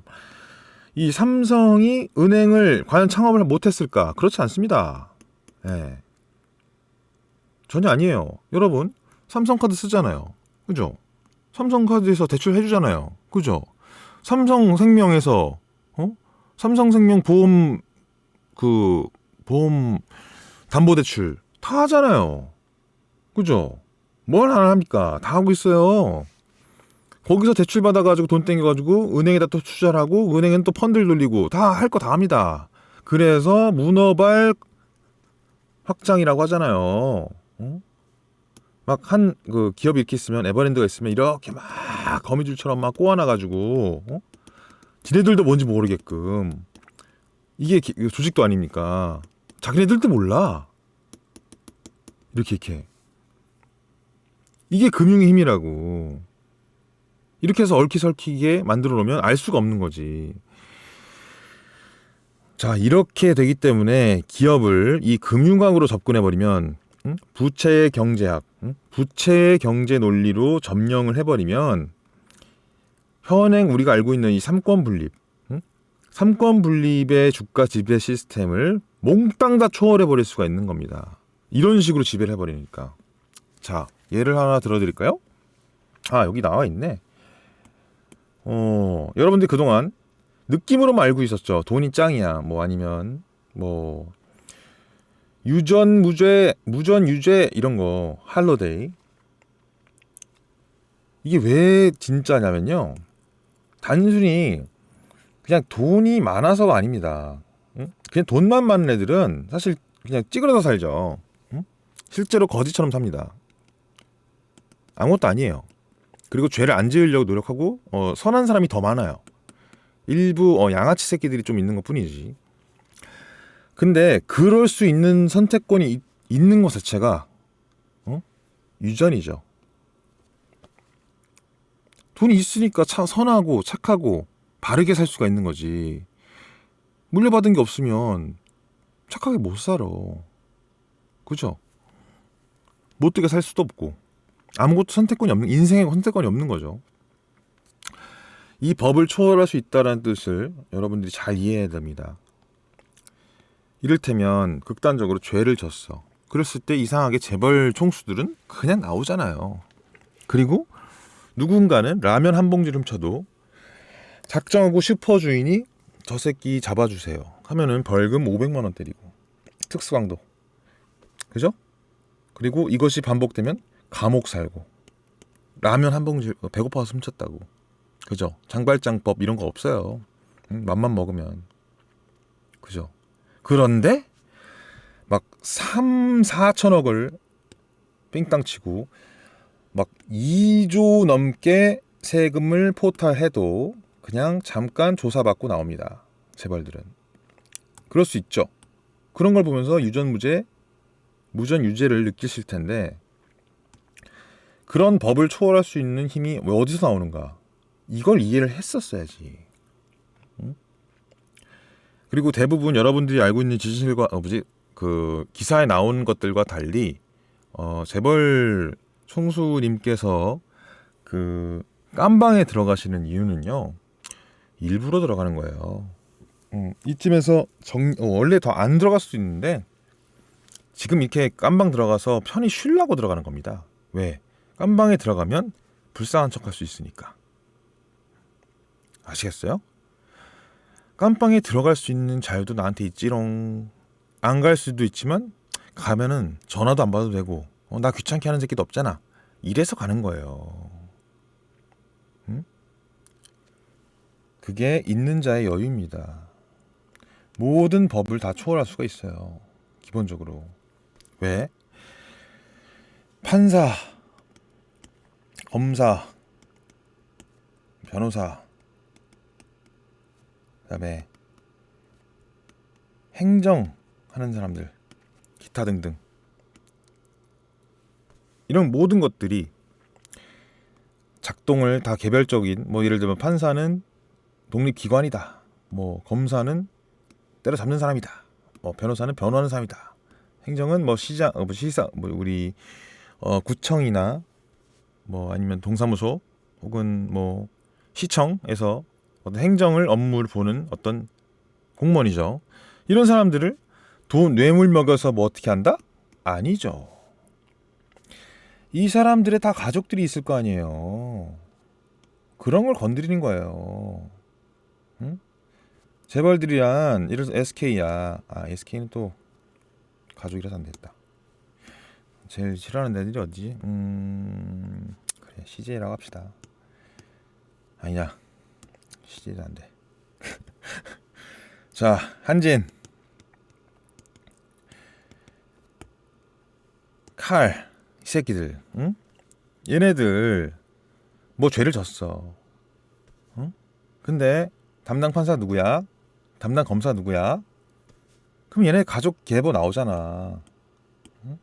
이 삼성이 은행을 과연 창업을 못했을까? 그렇지 않습니다. 예. 전혀 아니에요. 여러분, 삼성카드 쓰잖아요. 그죠? 삼성카드에서 대출 해주잖아요. 그죠? 삼성생명에서, 삼성생명 보험 담보대출 다 하잖아요. 그죠? 뭘 안 합니까? 다 하고 있어요. 거기서 대출 받아가지고 돈 땡겨가지고 은행에다 또 투자를 하고 은행엔 또 펀드를 돌리고 다 할 거 다 합니다. 그래서 문어발 확장이라고 하잖아요. 막 한 그 기업이 이렇게 있으면, 에버랜드가 있으면 이렇게 막 거미줄처럼 막 꼬아놔가지고 지네들도 뭔지 모르게끔, 이게 조직도 아닙니까? 자기네들도 몰라. 이렇게 이게 금융의 힘이라고. 이렇게 해서 얽히설키게 만들어 놓으면 알 수가 없는 거지. 자, 이렇게 되기 때문에 기업을 이 금융학으로 접근해버리면, 부채의 경제학, 부채의 경제 논리로 점령을 해버리면, 현행 우리가 알고 있는 이 삼권 분립, 삼권 분립의 주가 지배 시스템을 몽땅 다 초월해버릴 수가 있는 겁니다. 이런 식으로 지배를 해버리니까. 자, 예를 하나 들어드릴까요? 아, 여기 나와 있네. 여러분들 그동안 느낌으로만 알고 있었죠. 돈이 짱이야. 뭐 아니면 뭐 유전 유죄 이런 거, 할로데이. 이게 왜 진짜냐면요. 단순히 그냥 돈이 많아서가 아닙니다. 그냥 돈만 많은 애들은 사실 그냥 찌그러져 살죠. 실제로 거지처럼 삽니다. 아무것도 아니에요. 그리고 죄를 안 지으려고 노력하고 선한 사람이 더 많아요. 일부 양아치 새끼들이 좀 있는 것 뿐이지. 근데 그럴 수 있는 선택권이 있는 것 자체가 유전이죠. 돈이 있으니까 선하고 착하고 바르게 살 수가 있는 거지. 물려받은 게 없으면 착하게 못 살아. 그죠? 못되게 살 수도 없고 아무것도 선택권이 없는, 인생에 선택권이 없는 거죠. 이 법을 초월할 수 있다는 뜻을 여러분들이 잘 이해해야 됩니다. 이를테면 극단적으로 죄를 졌어. 그랬을 때 이상하게 재벌 총수들은 그냥 나오잖아요. 그리고 누군가는 라면 한 봉지를 훔쳐도 작정하고 슈퍼 주인이 저 새끼 잡아주세요 하면은 벌금 500만 원 때리고 특수강도. 그죠? 그리고 이것이 반복되면 감옥 살고. 라면 한 봉지 배고파서 훔쳤다고. 그죠? 장발장법 이런 거 없어요. 맘만 먹으면. 그죠? 그런데 막 3, 4천억을 삥땅 치고 막 2조 넘게 세금을 포탈해도 그냥 잠깐 조사받고 나옵니다. 재벌들은. 그럴 수 있죠. 그런 걸 보면서 유전무죄, 무전유죄를 느끼실 텐데, 그런 법을 초월할 수 있는 힘이 왜 어디서 나오는가? 이걸 이해를 했었어야지. 그리고 대부분 여러분들이 알고 있는 지식과 그 기사에 나온 것들과 달리 재벌 총수님께서 그 깜방에 들어가시는 이유는요, 일부러 들어가는 거예요. 이쯤에서 원래 더 안 들어갈 수도 있는데 지금 이렇게 깜방 들어가서 편히 쉬려고 들어가는 겁니다. 왜? 깜방에 들어가면 불쌍한 척할 수 있으니까. 아시겠어요? 깜방에 들어갈 수 있는 자유도 나한테 있지롱. 안 갈 수도 있지만 가면은 전화도 안 받아도 되고 나 귀찮게 하는 새끼도 없잖아. 이래서 가는 거예요. 그게 있는 자의 여유입니다. 모든 법을 다 초월할 수가 있어요. 기본적으로. 왜? 판사, 검사, 변호사, 그다음에 행정하는 사람들, 기타 등등, 이런 모든 것들이 작동을 다 개별적인, 뭐 예를 들면 판사는 독립기관이다, 뭐 검사는 때려잡는 사람이다, 뭐 변호사는 변호하는 사람이다, 행정은 뭐 시장, 뭐 시사, 뭐 우리 구청이나 뭐 아니면 동사무소 혹은 뭐 시청에서 어떤 행정을 업무를 보는 어떤 공무원이죠. 이런 사람들을 돈 뇌물 먹여서 뭐 어떻게 한다? 아니죠. 이 사람들의 다 가족들이 있을 거 아니에요. 그런 걸 건드리는 거예요. 응? 재벌들이란 예를 들어서 SK야. SK는 또 가족이라서 안 됐다. 제일 싫어하는 애들이 어디지? 그래 CJ라고 합시다. 아니냐, CJ도 안 돼. 자, 한진, 칼, 이 새끼들, 응? 얘네들 뭐 죄를 졌어. 응? 근데 담당 판사 누구야? 담당 검사 누구야? 그럼 얘네 가족 계보 나오잖아. 응?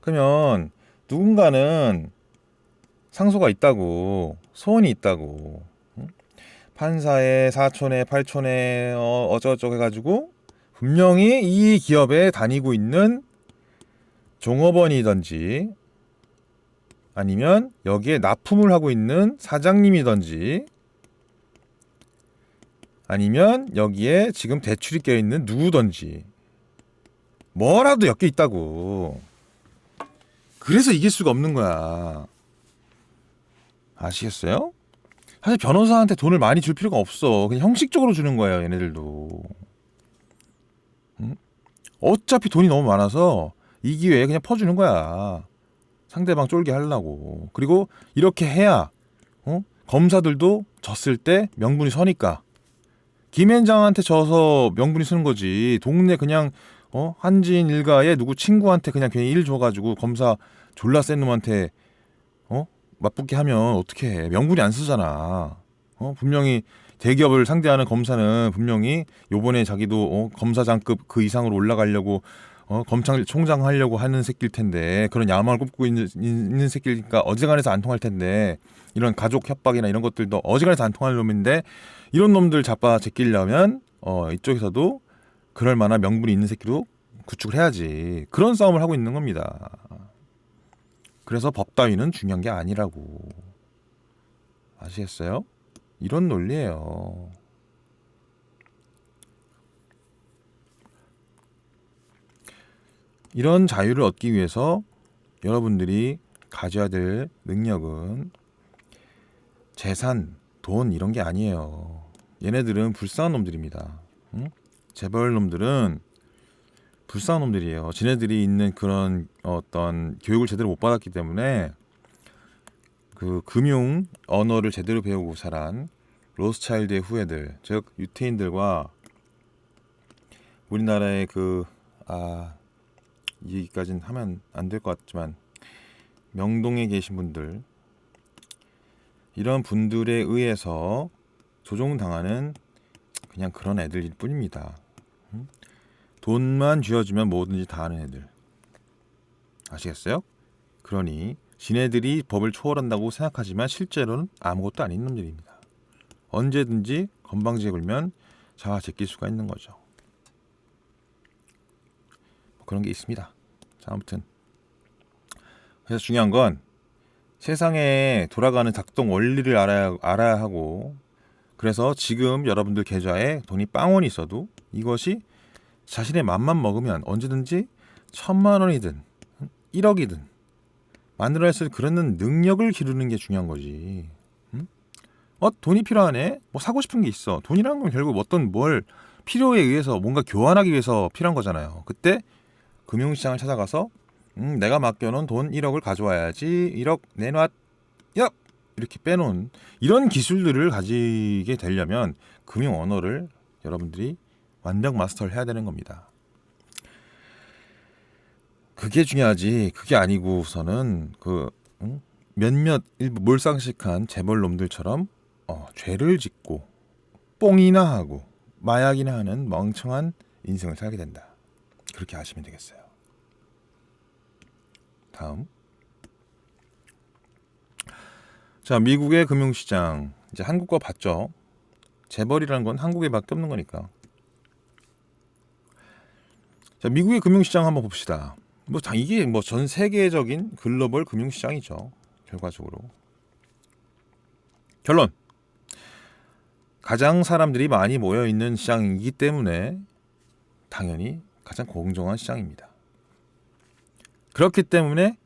그러면 누군가는 상소가 있다고, 소원이 있다고, 응? 판사의 사촌에 팔촌에 어쩌고저쩌고 해가지고 분명히 이 기업에 다니고 있는 종업원이든지 아니면 여기에 납품을 하고 있는 사장님이든지 아니면 여기에 지금 대출이 껴있는 누구든지 뭐라도 엮여 있다고. 그래서 이길 수가 없는 거야. 아시겠어요? 사실 변호사한테 돈을 많이 줄 필요가 없어. 그냥 형식적으로 주는 거예요, 얘네들도. 응? 어차피 돈이 너무 많아서 이 기회에 그냥 퍼주는 거야. 상대방 쫄게 하려고. 그리고 이렇게 해야 검사들도 졌을 때 명분이 서니까. 김앤장한테 져서 명분이 서는 거지. 동네 그냥 한진 일가의 누구 친구한테 그냥 괜히 일 줘가지고 검사 졸라 센 놈한테 맞붙게 하면 어떻게 해? 명분이 안 쓰잖아. 분명히 대기업을 상대하는 검사는 분명히 요번에 자기도 검사장급 그 이상으로 올라가려고 검찰총장 하려고 하는 새끼일 텐데, 그런 야망을 굽고 있는 새끼니까 어지간해서 안 통할 텐데, 이런 가족 협박이나 이런 것들도 어지간해서 안 통할 놈인데, 이런 놈들 잡아 제끼려면 이쪽에서도 그럴 만한 명분이 있는 새끼로 구축을 해야지. 그런 싸움을 하고 있는 겁니다. 그래서 법 따위는 중요한 게 아니라고. 아시겠어요? 이런 논리예요. 이런 자유를 얻기 위해서 여러분들이 가져야 될 능력은 재산, 돈 이런 게 아니에요. 얘네들은 불쌍한 놈들입니다. 응? 재벌 놈들은 불쌍한 놈들이에요. 지네들이 있는 그런 어떤 교육을 제대로 못 받았기 때문에 그 금융 언어를 제대로 배우고 자란 로스차일드의 후예들, 즉 유태인들과 우리나라의 이 얘기까지는 하면 안 될 것 같지만 명동에 계신 분들, 이런 분들에 의해서 조종당하는 그냥 그런 애들일 뿐입니다. 돈만 쥐어주면 뭐든지 다 하는 애들. 아시겠어요? 그러니 지네들이 법을 초월한다고 생각하지만 실제로는 아무것도 아닌 놈들입니다. 언제든지 건방지게 굴면 잡아 제낄 수가 있는 거죠. 그런 게 있습니다. 자, 아무튼 그래서 중요한 건 세상에 돌아가는 작동 원리를 알아야 하고, 그래서 지금 여러분들 계좌에 돈이 빵원이 있어도 이것이 자신의 맘만 먹으면 언제든지 1,000만 원이든 1억이든 만들어낼 수 그런 능력을 기르는 게 중요한 거지. 응? 돈이 필요하네? 뭐 사고 싶은 게 있어. 돈이라는 건 결국 어떤 뭘 필요에 의해서 뭔가 교환하기 위해서 필요한 거잖아요. 그때 금융시장을 찾아가서 내가 맡겨놓은 돈 1억을 가져와야지. 1억 내놔. 야! 이렇게 빼놓은 이런 기술들을 가지게 되려면 금융 언어를 여러분들이 완벽 마스터를 해야 되는 겁니다. 그게 중요하지. 그게 아니고서는 몇몇 일부 몰상식한 재벌놈들처럼 죄를 짓고 뽕이나 하고 마약이나 하는 멍청한 인생을 살게 된다. 그렇게 아시면 되겠어요. 다음. 자, 미국의 금융시장 이제 한국 거 봤죠. 재벌이라는 건 한국에밖에 없는 거니까. 자, 미국의 금융시장 한번 봅시다. 이게 전 세계적인 글로벌 금융시장이죠. 결과적으로. 결론. 가장 사람들이 많이 모여 있는 시장이기 때문에 당연히 가장 공정한 시장입니다. 그렇기 때문에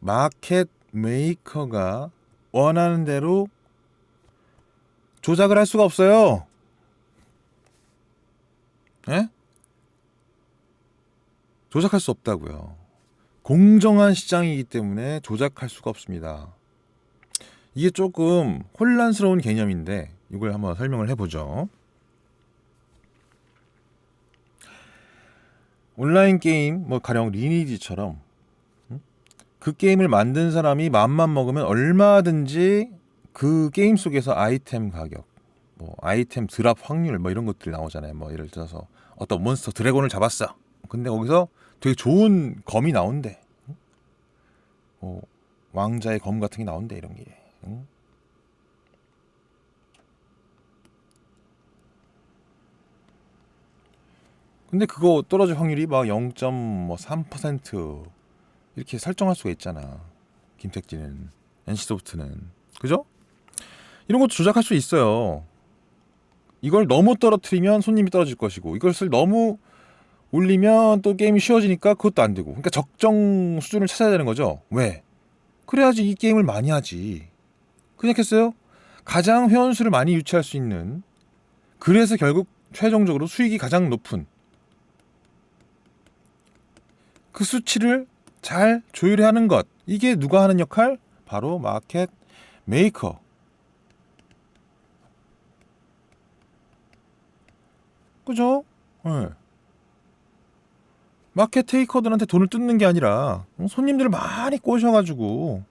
마켓 메이커가 원하는 대로 조작을 할 수가 없어요. 예? 조작할 수 없다고요. 공정한 시장이기 때문에 조작할 수가 없습니다. 이게 조금 혼란스러운 개념인데 이걸 한번 설명을 해보죠. 온라인 게임 가령 리니지처럼 그 게임을 만든 사람이 마음만 먹으면 얼마든지 그 게임 속에서 아이템 가격, 아이템 드랍 확률 이런 것들이 나오잖아요. 예를 들어서 어떤 몬스터 드래곤을 잡았어. 근데 거기서 되게 좋은 검이 나온대. 왕자의 검 같은 게 나온대, 이런 게. 근데 그거 떨어질 확률이 0.3% 이렇게 설정할 수가 있잖아. 김택진은, NC소프트는. 그죠? 이런 것도 조작할 수 있어요. 이걸 너무 떨어뜨리면 손님이 떨어질 것이고, 이것을 너무 올리면 또 게임이 쉬워지니까 그것도 안 되고. 그러니까 적정 수준을 찾아야 되는 거죠. 왜? 그래야지 이 게임을 많이 하지. 그냥 했어요? 가장 회원수를 많이 유치할 수 있는, 그래서 결국 최종적으로 수익이 가장 높은 그 수치를 잘 조율해야 하는 것. 이게 누가 하는 역할? 바로 마켓 메이커. 그죠? 네. 마켓 테이커들한테 돈을 뜯는 게 아니라 손님들을 많이 꼬셔가지고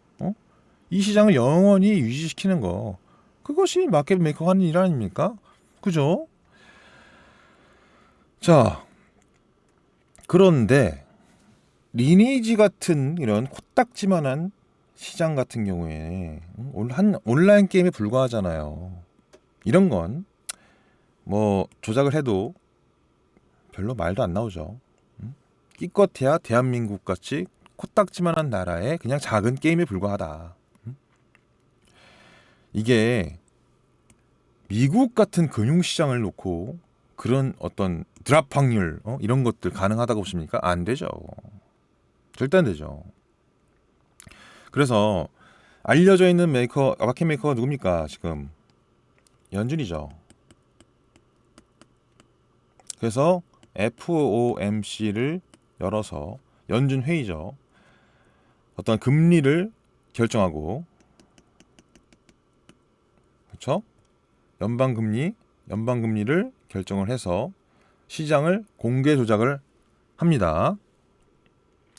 이 시장을 영원히 유지시키는 거. 그것이 마켓 메이커가 하는 일 아닙니까? 그죠? 자, 그런데 리니지 같은 이런 코딱지만한 시장 같은 경우에 한 온라인 게임에 불과하잖아요. 이런 건 조작을 해도 별로 말도 안 나오죠. 기껏해야 대한민국 같이 코딱지만한 나라의 그냥 작은 게임에 불과하다. 이게 미국 같은 금융시장을 놓고 그런 어떤 드랍 확률 이런 것들 가능하다고 보십니까? 안 되죠. 절대 안 되죠. 그래서 알려져 있는 마켓 메이커가 누굽니까? 지금 연준이죠. 그래서 FOMC를 열어서 연준 회의죠. 어떤 금리를 결정하고, 그렇죠? 연방금리를 결정을 해서 시장을 공개 조작을 합니다.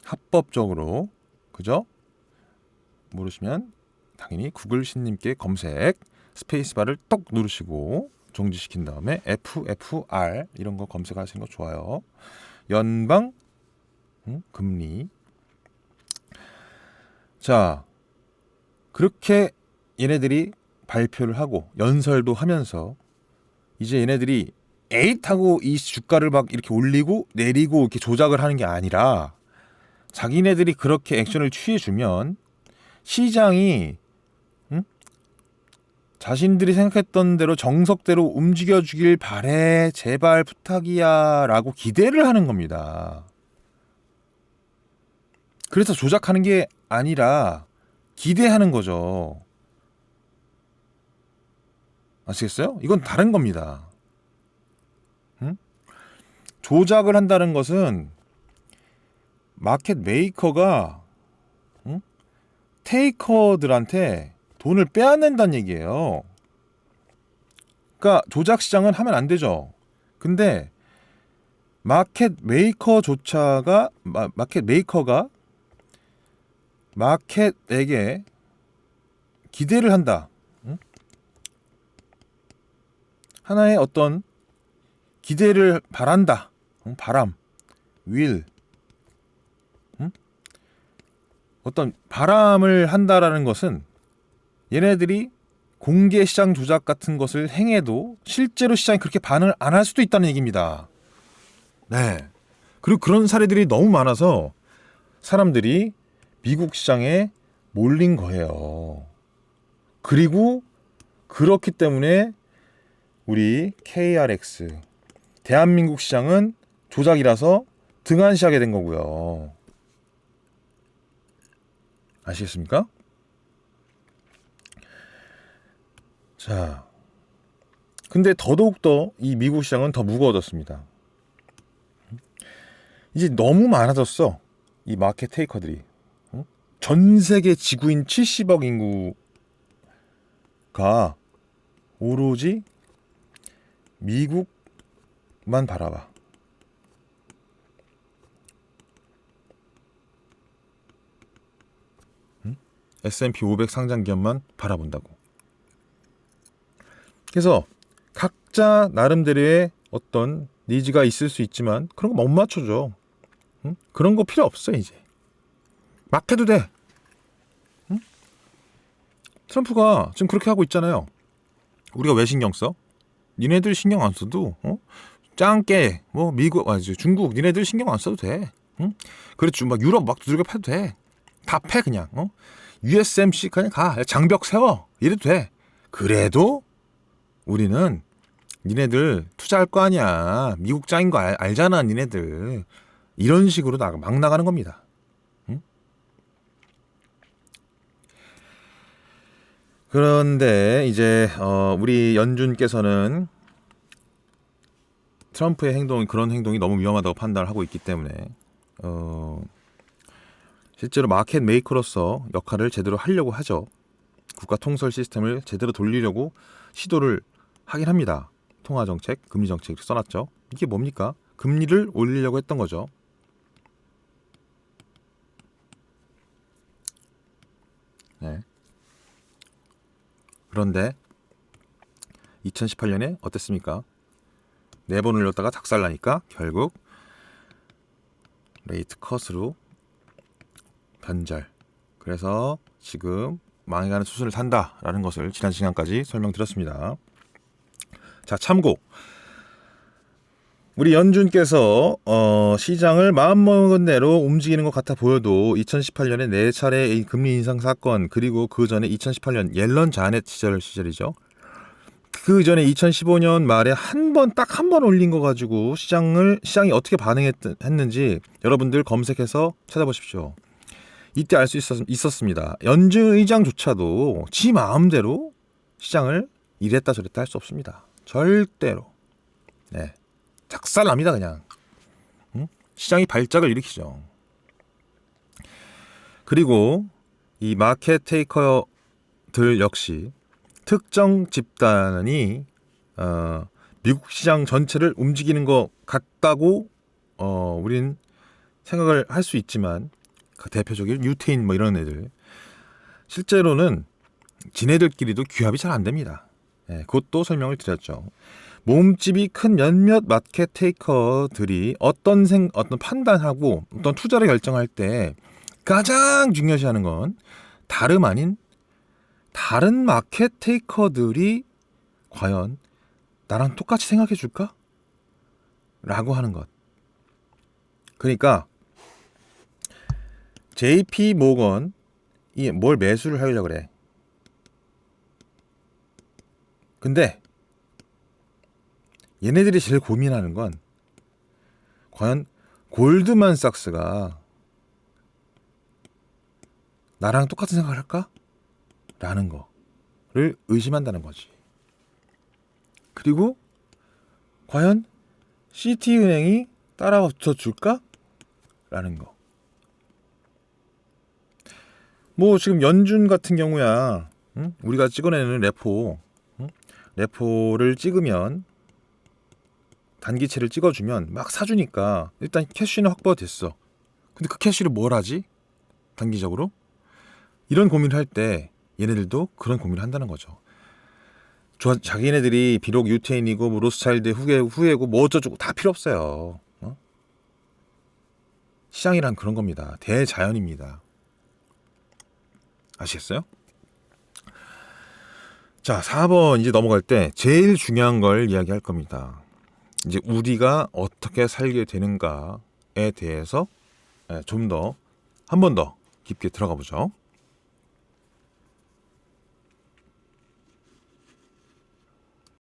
합법적으로. 그죠? 모르시면 당연히 구글 신님께 검색 스페이스바를 똑 누르시고 종지시킨 다음에 FFR 이런 거 검색하시는 거 좋아요. 연방 금리. 자, 그렇게 얘네들이 발표를 하고 연설도 하면서 이제 얘네들이 에잇 하고 이 주가를 막 이렇게 올리고 내리고 이렇게 조작을 하는 게 아니라 자기네들이 그렇게 액션을 취해주면 시장이 자신들이 생각했던 대로 정석대로 움직여주길 바래, 제발 부탁이야 라고 기대를 하는 겁니다. 그래서 조작하는 게 아니라 기대하는 거죠. 아시겠어요? 이건 다른 겁니다. 조작을 한다는 것은 마켓 메이커가 테이커들한테 돈을 빼앗는다는 얘기예요. 그러니까 조작 시장은 하면 안 되죠. 근데 마켓 메이커가 마켓에게 기대를 한다. 하나의 어떤 기대를 바란다. 바람, will. 어떤 바람을 한다라는 것은 얘네들이 공개 시장 조작 같은 것을 행해도 실제로 시장이 그렇게 반응을 안 할 수도 있다는 얘기입니다. 네. 그리고 그런 사례들이 너무 많아서 사람들이 미국 시장에 몰린 거예요. 그리고 그렇기 때문에 우리 KRX 대한민국 시장은 조작이라서 등한시하게 된 거고요. 아시겠습니까? 자, 근데 더더욱더 이 미국 시장은 더 무거워졌습니다. 이제 너무 많아졌어. 이 마켓 테이커들이. 전 세계 지구인 70억 인구가 오로지 미국만 바라봐. S&P 500 상장 기업만 바라본다고. 그래서 각자 나름대로의 어떤 니즈가 있을 수 있지만 그런 거 못 맞춰줘. 그런 거 필요 없어 이제. 막 해도 돼. 트럼프가 지금 그렇게 하고 있잖아요. 우리가 왜 신경 써? 니네들 신경 안 써도 짱깨 뭐 미국 중국 니네들 신경 안 써도 돼. 그렇지 막 유럽 막 두들겨 패도 돼. 다 패 그냥. USMC 그냥 가. 장벽 세워. 이래도 돼. 그래도 우리는 니네들 투자할 거 아니야. 미국 짱인 거 알잖아 니네들. 이런 식으로 막 나가는 겁니다. 그런데 이제 우리 연준께서는 트럼프의 그런 행동이 너무 위험하다고 판단을 하고 있기 때문에 실제로 마켓 메이커로서 역할을 제대로 하려고 하죠. 국가 통설 시스템을 제대로 돌리려고 시도를 하긴 합니다. 통화정책, 금리정책 이렇게 써놨죠. 이게 뭡니까? 금리를 올리려고 했던 거죠. 네. 그런데 2018년에 어땠습니까? 4번 올렸다가 작살나니까 결국 레이트 컷으로 변절. 그래서 지금 망해가는 수순을 탄다라는 것을 지난 시간까지 설명드렸습니다. 자, 참고. 우리 연준께서 시장을 마음먹은 대로 움직이는 것 같아 보여도 2018년에 4차례의 금리 인상 사건, 그리고 그 전에 2018년 옐런 자넷 시절이죠. 그 전에 2015년 말에 딱 한 번 올린 거 가지고 시장이 어떻게 반응했는지 여러분들 검색해서 찾아보십시오. 이때 알 수 있었습니다. 연준 의장조차도 지 마음대로 시장을 이랬다 저랬다 할 수 없습니다. 절대로. 네. 작살납니다 그냥. 시장이 발작을 일으키죠. 그리고 이 마켓 테이커들 역시 특정 집단이 미국 시장 전체를 움직이는 것 같다고 우린 생각을 할 수 있지만 그 대표적인 유태인 뭐 이런 애들 실제로는 지네들끼리도 규합이 잘 안 됩니다. 네, 그것도 설명을 드렸죠. 몸집이 큰 몇몇 마켓 테이커들이 어떤 판단하고 어떤 투자를 결정할 때 가장 중요시하는 건 다름 아닌 다른 마켓 테이커들이 과연 나랑 똑같이 생각해 줄까? 라고 하는 것. 그러니까 JP 모건이 뭘 매수를 하려고 그래. 근데 얘네들이 제일 고민하는 건 과연 골드만삭스가 나랑 똑같은 생각을 할까? 라는 거를 의심한다는 거지. 그리고 과연 CT은행이 따라붙어 줄까? 라는 거. 뭐 지금 연준 같은 경우야 우리가 찍어내는 레포를 찍으면 단기채를 찍어주면 막 사주니까 일단 캐시는 확보가 됐어. 근데 그 캐시를 뭘 하지? 단기적으로? 이런 고민을 할 때 얘네들도 그런 고민을 한다는 거죠. 자기네들이 비록 유태인이고 뭐 로스차일드 후예고 뭐 어쩌고 다 필요 없어요. 시장이란 그런 겁니다. 대자연입니다. 아시겠어요? 자, 4번 이제 넘어갈 때 제일 중요한 걸 이야기할 겁니다. 이제 우리가 어떻게 살게 되는가에 대해서 좀 더 한 번 더 깊게 들어가 보죠.